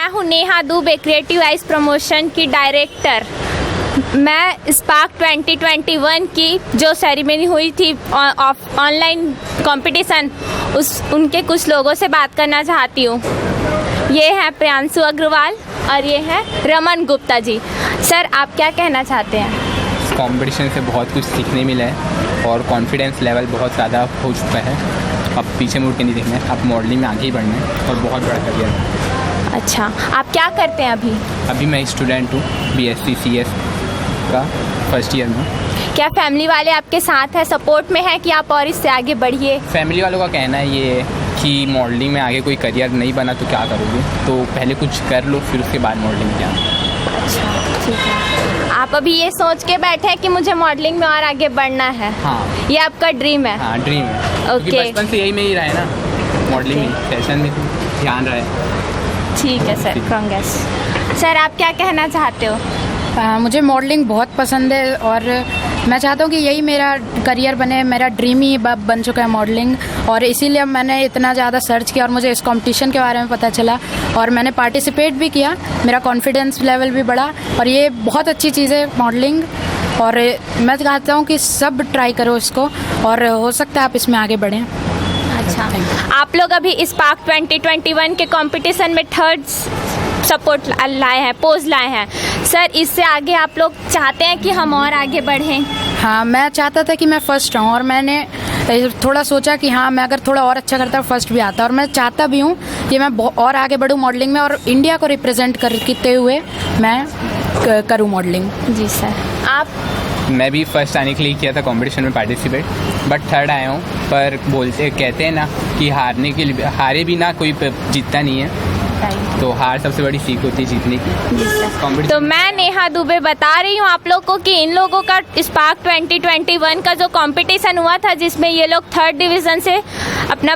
मैं हूँ Neha Dubey, creative eyes promotion की डायरेक्टर। मैं स्पार्क 2021 की जो सेरेमनी हुई थी ऑनलाइन कंपटीशन, उनके कुछ लोगों से बात करना चाहती हूँ। ये हैं प्रियांशु अग्रवाल और ये हैं रमन गुप्ता जी। सर, आप क्या कहना चाहते हैं? इस कंपटीशन से बहुत कुछ सीखने मिला है और कॉन्फिडेंस लेवल बहुत ज़्यादा हो चुका है। अब पीछे मुड़ के नहीं देखना है, अब मॉडलिंग में आगे ही बढ़ना है और बहुत बड़ा करियर है। अच्छा, आप क्या करते हैं अभी? अभी मैं स्टूडेंट हूँ, BSc CS का फर्स्ट ईयर में। क्या फैमिली वाले आपके साथ हैं, सपोर्ट में हैं कि आप और इससे आगे बढ़िए? फैमिली वालों का कहना है ये कि मॉडलिंग में आगे कोई करियर नहीं बना तो क्या करोगे, तो पहले कुछ कर लो फिर उसके बाद मॉडलिंग में जाना। अच्छा, ठीक है। आप अभी ये सोच के बैठे हैं कि मुझे मॉडलिंग में और आगे बढ़ना है? हाँ, ये आपका ड्रीम है? हाँ ड्रीम है। क्योंकि बचपन से यही में ही रहा है ना, मॉडलिंग में, फैशन में ध्यान रहा है। ठीक है सर, कांग्रेस। सर, आप क्या कहना चाहते हो? मुझे मॉडलिंग बहुत पसंद है और मैं चाहता हूँ कि यही मेरा करियर बने। मेरा ड्रीम ही बन चुका है मॉडलिंग, और इसीलिए मैंने इतना ज़्यादा सर्च किया और मुझे इस कंपटीशन के बारे में पता चला और मैंने पार्टिसिपेट भी किया। मेरा कॉन्फिडेंस लेवल भी बढ़ा और ये बहुत अच्छी चीज़ है मॉडलिंग, और मैं चाहता हूँ कि सब ट्राई करो इसको और हो सकता है आप इसमें आगे बढ़ें। अच्छा, आप लोग अभी स्पार्क 2021 के कंपटीशन में थर्ड सपोर्ट लाए हैं, पोज लाए हैं। सर, इससे आगे आप लोग चाहते हैं कि हम और आगे बढ़ें? हाँ, मैं चाहता था कि मैं फर्स्ट रहूँ और मैंने थोड़ा सोचा कि हाँ, मैं अगर थोड़ा और अच्छा करता फर्स्ट भी आता, और मैं चाहता भी हूँ कि मैं और आगे बढ़ूँ मॉडलिंग में और इंडिया को रिप्रेजेंट करते हुए मैं करूँ मॉडलिंग। जी सर, आप? मैं भी फर्स्ट आने के लिए किया था कंपटीशन में पार्टिसिपेट, बट थर्ड आया हूँ। पर कहते हैं ना कि हारे भी ना कोई जीतता नहीं है, तो हार सबसे बड़ी सीख होती है जीतने की। तो मैं नेहा दुबे बता रही हूँ आप लोग को कि इन लोगों का स्पार्क 2021 का जो कंपटीशन हुआ था, जिसमें ये लोग 3rd डिवीज़न से अपना